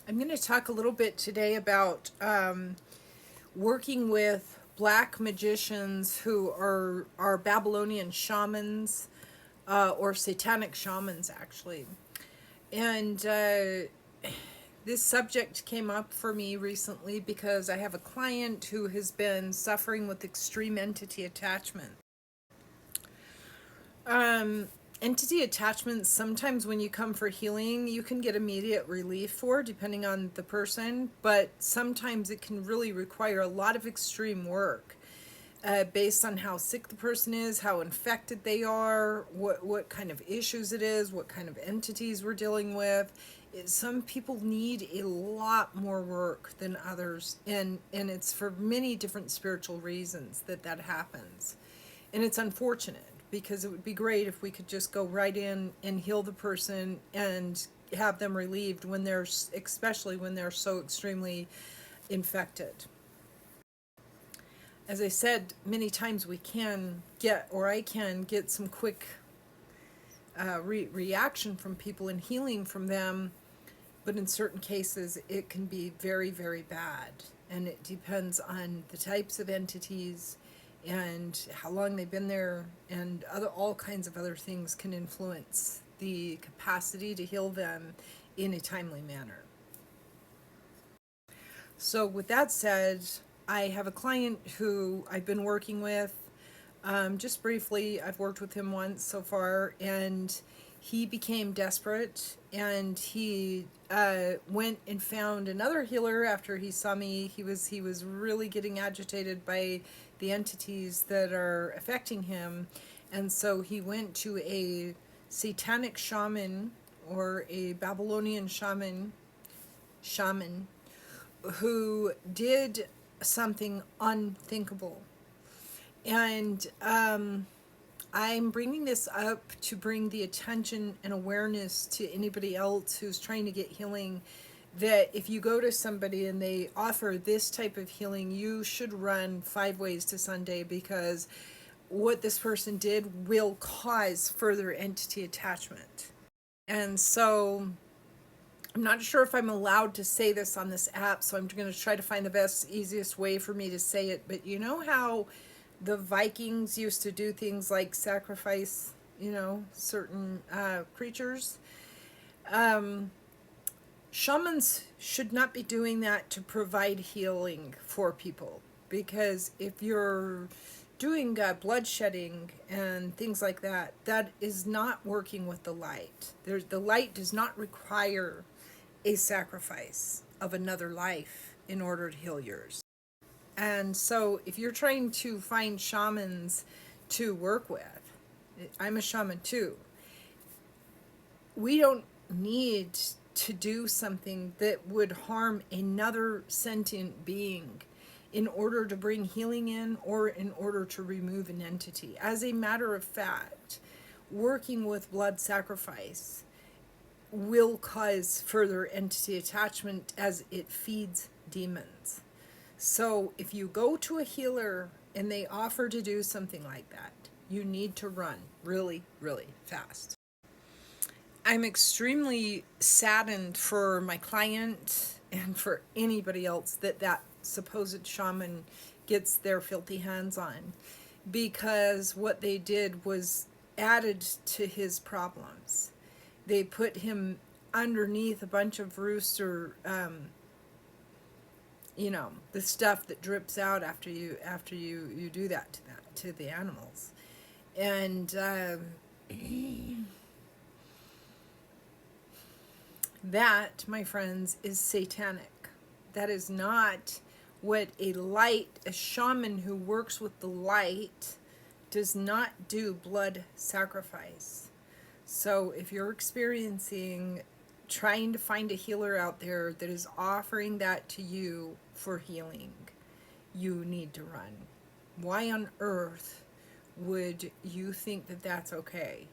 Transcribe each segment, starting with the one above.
I'm going to talk a little bit today about working with black magicians who are Babylonian shamans or satanic shamans, actually. And this subject came up for me recently because I have a client who has been suffering with extreme entity attachment. Um, Entity attachments, sometimes when you come for healing, you can get immediate relief for, depending on the person, but sometimes it can really require a lot of extreme work. Based on how sick the person is, how infected they are, what kind of issues it is, what kind of entities we're dealing with. Some people need a lot more work than others, and it's for many different spiritual reasons that happens. And it's unfortunate because it would be great if we could just go right in and heal the person and have them relieved when they're, especially when they're so extremely infected. As I said many times, we can get, or I can get some quick reaction from people and healing from them, but in certain cases it can be very, very bad. And it depends on the types of entities and how long they've been there, and all kinds of other things can influence the capacity to heal them in a timely manner. So with that said, I have a client who I've been working with just briefly. I've worked with him once so far, and he became desperate, and he went and found another healer after he saw me. He was really getting agitated by the entities that are affecting him, and so he went to a satanic shaman or a Babylonian shaman who did something unthinkable. And I'm bringing this up to bring the attention and awareness to anybody else who's trying to get healing, that if you go to somebody and they offer this type of healing, you should run 5 ways to Sunday, because what this person did will cause further entity attachment. And so I'm not sure if I'm allowed to say this on this app, so I'm going to try to find the best, easiest way for me to say it. But you know how the Vikings used to do things like sacrifice, certain creatures? Shamans should not be doing that to provide healing for people, because if you're doing bloodshedding and things like that, that is not working with the light. The light does not require a sacrifice of another life in order to heal yours. And so if you're trying to find shamans to work with, I'm a shaman too, we don't need to do something that would harm another sentient being in order to bring healing in, or in order to remove an entity. As a matter of fact, working with blood sacrifice will cause further entity attachment as it feeds demons. So if you go to a healer and they offer to do something like that, you need to run really, really fast. I'm extremely saddened for my client and for anybody else that supposed shaman gets their filthy hands on, because what they did was added to his problems. They put him underneath a bunch of rooster, the stuff that drips out after you do that to the animals. And that, my friends, is satanic. That is not what a shaman who works with the light does not do blood sacrifice. So if you're experiencing trying to find a healer out there that is offering that to you for healing, you need to run. Why on earth would you think that that's okay?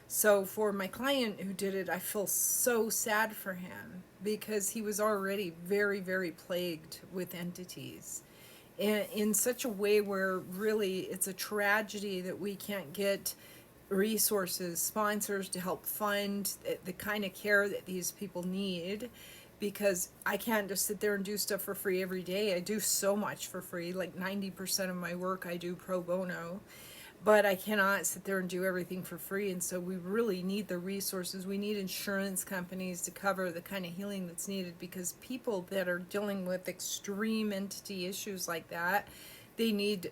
So for my client who did it, I feel so sad for him, because he was already very, very plagued with entities, and in such a way where really it's a tragedy that we can't get resources, sponsors to help fund the kind of care that these people need, because I can't just sit there and do stuff for free every day. I do so much for free, like 90% of my work I do pro bono, but I cannot sit there and do everything for free. And so we really need the resources. We need insurance companies to cover the kind of healing that's needed, because people that are dealing with extreme entity issues like that, they need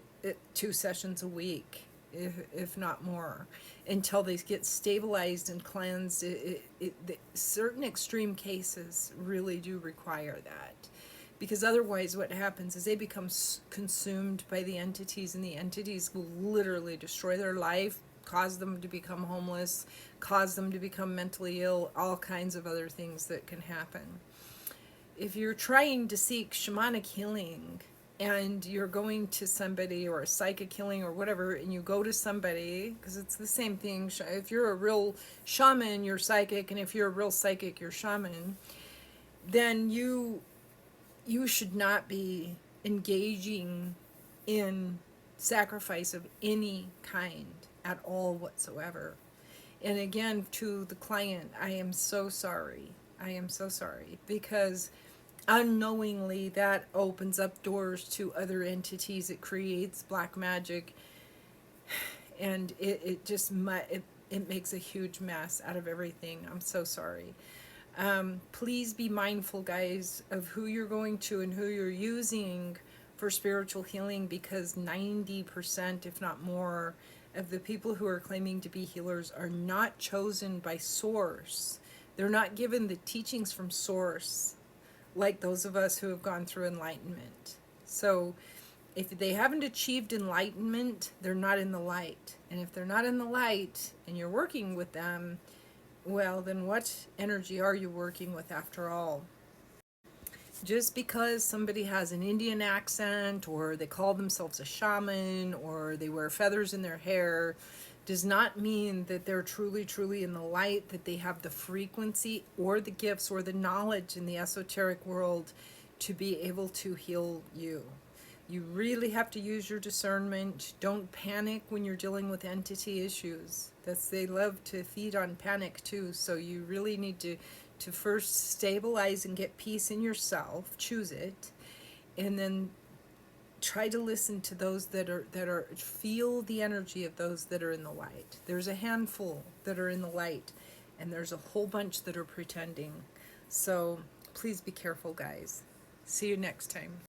2 sessions a week, if not more, until they get stabilized and cleansed. Certain extreme cases really do require that, because otherwise what happens is they become consumed by the entities, and the entities will literally destroy their life, cause them to become homeless, cause them to become mentally ill, all kinds of other things that can happen. If you're trying to seek shamanic healing and you're going to somebody, or a psychic healing or whatever, and you go to somebody, because it's the same thing. If you're a real shaman, you're psychic, and if you're a real psychic, you're shaman, then you should not be engaging in sacrifice of any kind at all whatsoever. And again, to the client, I am so sorry. I am so sorry, because unknowingly that opens up doors to other entities. It creates black magic, and it just it makes a huge mess out of everything. I'm so sorry. Please be mindful, guys, of who you're going to and who you're using for spiritual healing, because 90%, if not more, of the people who are claiming to be healers are not chosen by source. They're not given the teachings from source like those of us who have gone through enlightenment. So if they haven't achieved enlightenment, they're not in the light. And if they're not in the light and you're working with them, well, then what energy are you working with after all? Just because somebody has an Indian accent, or they call themselves a shaman, or they wear feathers in their hair, does not mean that they're truly, truly in the light, that they have the frequency or the gifts or the knowledge in the esoteric world to be able to heal you. You really have to use your discernment. Don't panic when you're dealing with entity issues. They love to feed on panic too. So you really need to first stabilize and get peace in yourself. Choose it, and then try to listen to those that are feel the energy of those that are in the light. There's a handful that are in the light, and there's a whole bunch that are pretending. So please be careful, guys. See you next time.